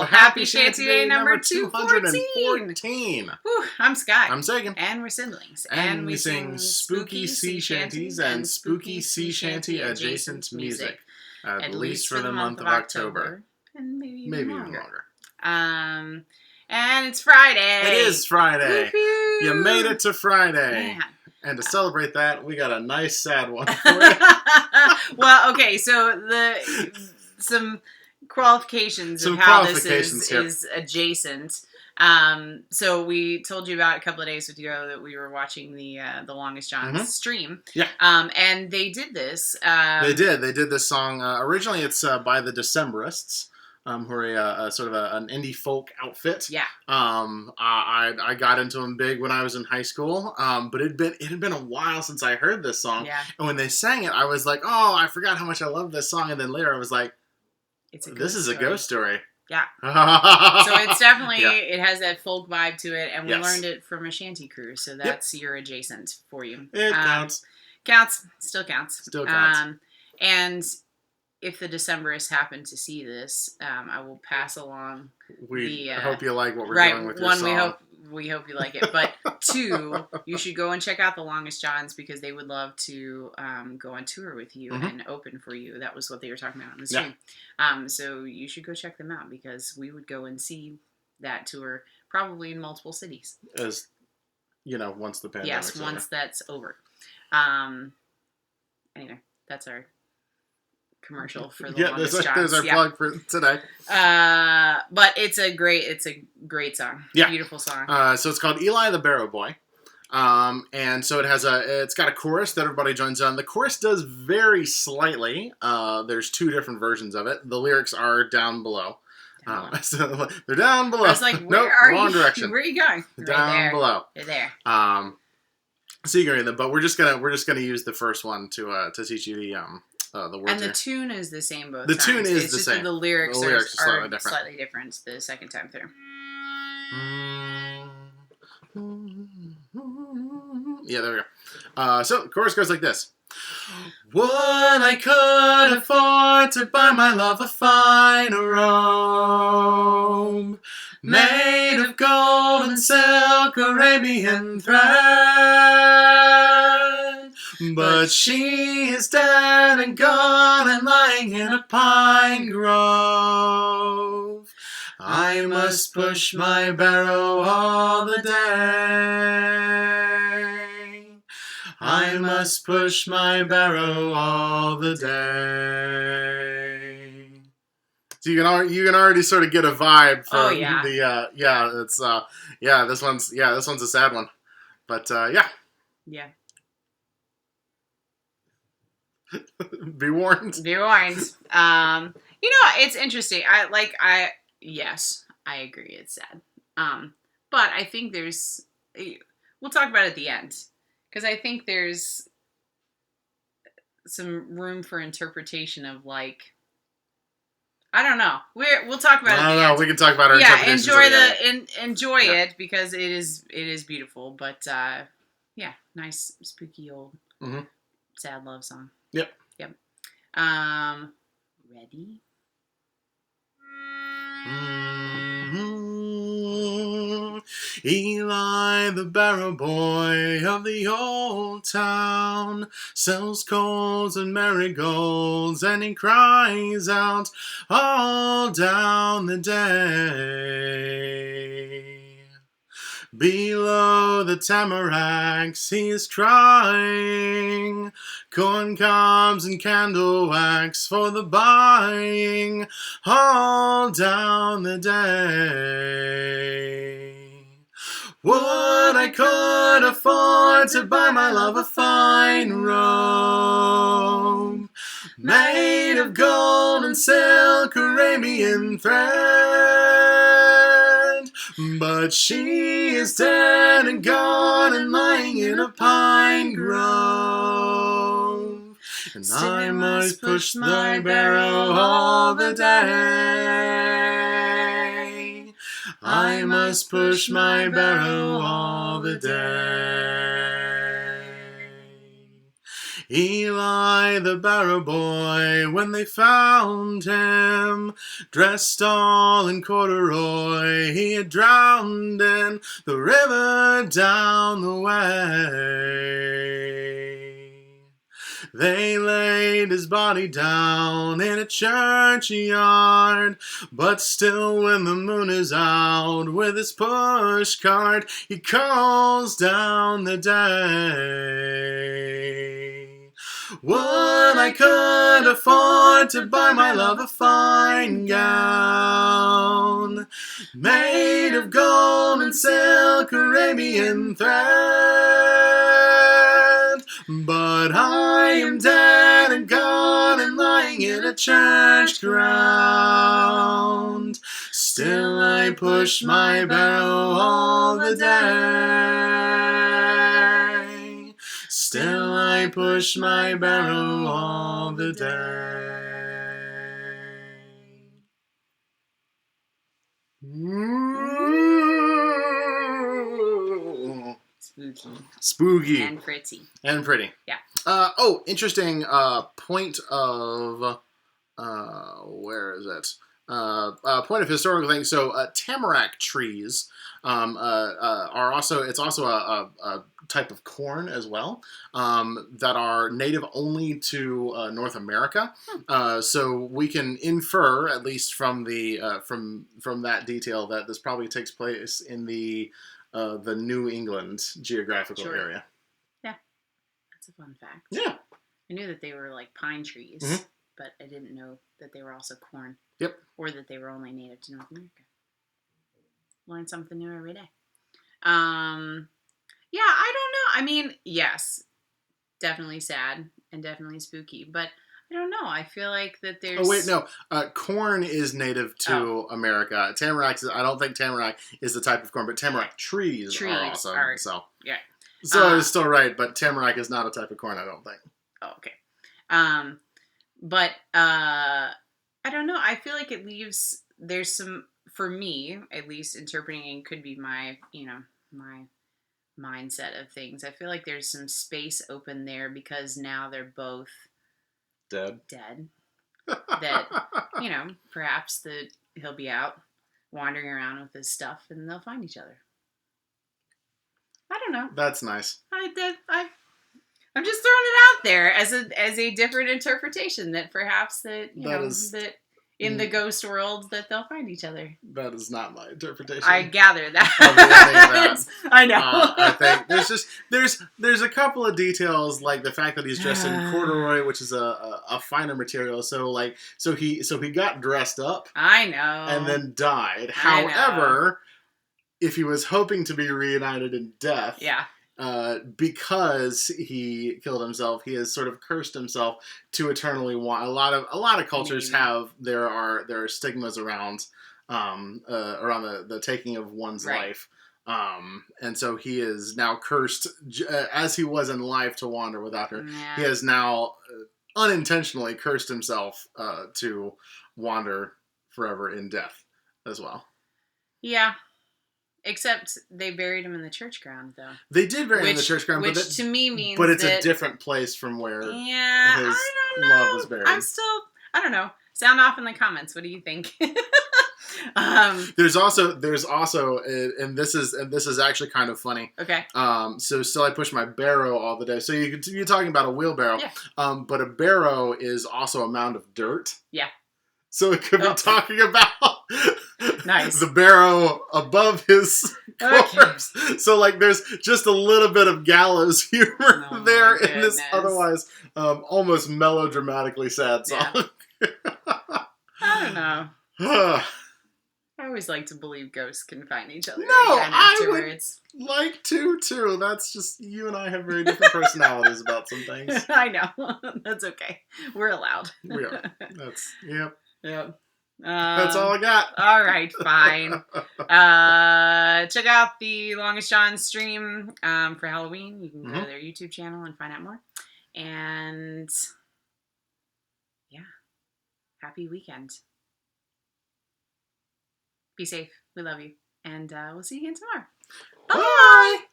happy Shanty-a-Day number 214. Whew, I'm Scott. I'm Sagan. And we're siblings. And we sing spooky sea shanties and spooky sea shanty adjacent music. At least for the month of October. And maybe even longer. And it's Friday. It is Friday. Woo-hoo. You made it to Friday. Man. And to celebrate that, we got a nice sad one for you. Well, okay, so some qualifications of how this is adjacent. So we told you about a couple of days ago that we were watching the Longest John's stream. Yeah. And they did this. They did this song. Originally, it's by the Decemberists. Who are a sort of an indie folk outfit. Yeah. I got into them big when I was in high school. But it had been a while since I heard this song. Yeah. And when they sang it, I was like, oh, I forgot how much I love this song. And then later I was like, this is a ghost story. Yeah. So it's definitely, Yeah. it has that folk vibe to it. And we Yes. learned it from a shanty crew. So that's your adjacent for you. It counts. Counts. Still counts. Still counts. And if the Decemberists happen to see this, I will pass along. We hope you like what we're doing with your one, song. we hope you like it. But two, you should go and check out the Longest John's because they would love to go on tour with you and open for you. That was what they were talking about on the stream. Yeah. So you should go check them out because we would go and see that tour probably in multiple cities. As once the pandemic's over. Yes, once that's over. Anyway, that's our commercial for the Longest John's. There's our plug for today. But it's a great song. Yeah. Beautiful song. So it's called Eli the Barrow Boy. And so it's got a chorus that everybody joins on. The chorus does vary slightly. There's two different versions of it. The lyrics are down below. So they're down below. I was like, wrong direction. Where are you going? Down below. You're there. So you can read them, but we're just gonna use the first one to teach you the words. And the tune is the same both the times. tune is it's the just same. The lyrics are slightly different the second time through. Yeah, there we go. So the chorus goes like this. Would I could afford to buy my love a fine robe made of gold and silk, Arabian thread, but she is dead and gone and lying in a pine grove. I must push my barrow all the day. I must push my barrow all the day. So you can already sort of get a vibe from this one's a sad one, but yeah. Be warned. Be warned. It's interesting. Yes, I agree. It's sad. But I think we'll talk about it at the end. Because I think there's some room for interpretation of I don't know. We'll talk about it at the end. We can talk about our interpretations. Enjoy it because it is beautiful. But nice spooky old sad love song. Yep. Ready? Eli the Barrow Boy of the old town sells colds and marigolds, and he cries out all down the day. Below the tamaracks he is crying, corn cobs and candlewax for the buying, all down the day. Would I could afford to buy my love a fine robe made of gold and silk, Arabian thread, but she is dead and gone and lying in a pine grove. And I must push my barrow all the day. I must push my barrow all the day. Eli the Barrow Boy, when they found him, dressed all in corduroy, he had drowned in the river down the way. They laid his body down in a churchyard, but still when the moon is out, with his pushcart, he calls down the day. Would I could afford to buy my love a fine gown, made of gold and silk, Arabian thread, but I am dead and gone and lying in a church ground. Still I push my barrow all the day. Still I push my barrow all the day. Spooky. And pretty. And pretty. Yeah. Interesting point of where is it? Point of historical thing. So tamarack trees are also a type of corn as well that are native only to North America. So we can infer, at least from the from that detail, that this probably takes place in the New England geographical area. Yeah, that's a fun fact. Yeah, I knew that they were like pine trees, but I didn't know that they were also corn. Yep. Or that they were only native to North America. Learn something new every day. Yeah, I don't know. I mean, yes, definitely sad and definitely spooky, but I don't know. I feel like that there's... Oh, wait, no. Corn is native to America. Tamaracks, I don't think tamarack is the type of corn, but tamarack trees are also. So, yeah. So I was still right, but tamarack is not a type of corn, I don't think. Oh, okay. But I don't know. I feel like it leaves... There's some... For me, at least, interpreting could be my, my mindset of things. I feel like there's some space open there because now they're both... Dead. That, perhaps he'll be out wandering around with his stuff and they'll find each other. I don't know. That's nice. I'm just throwing it out there as a different interpretation that perhaps that in the ghost world that they'll find each other. That is not my interpretation. I gather that. I know. I think there's a couple of details, like the fact that he's dressed in corduroy, which is a finer material. So he got dressed up. I know. And then died. However, if he was hoping to be reunited in death, because he killed himself, he has sort of cursed himself to eternally want. A lot of cultures have there are stigmas around the taking of one's life, and so he is now cursed as he was in life to wander without her. Yeah. He has now unintentionally cursed himself to wander forever in death as well. Yeah. Except they buried him in the church ground, though. They did bury him in the church ground, which to me means but it's a different place from where his love was buried. I don't know. Sound off in the comments. What do you think? There's also, and this is actually kind of funny. Okay. So still I push my barrow all the day. So you're talking about a wheelbarrow. Yeah. But a barrow is also a mound of dirt. Yeah. So it could be talking about nice. The barrow above his corpse. Okay. So there's just a little bit of gallows humor there in this otherwise almost melodramatically sad song. Yeah. I don't know. I always like to believe ghosts can find each other again afterwards. I would like to too. That's just, you and I have very different personalities about some things. I know. That's okay. We're allowed. We are. Yep. Yep. That's all I got. All right, fine. Check out the Longest John stream for Halloween. You can go to their YouTube channel and find out more. And yeah, happy weekend. Be safe. We love you. And we'll see you again tomorrow. Bye. Bye.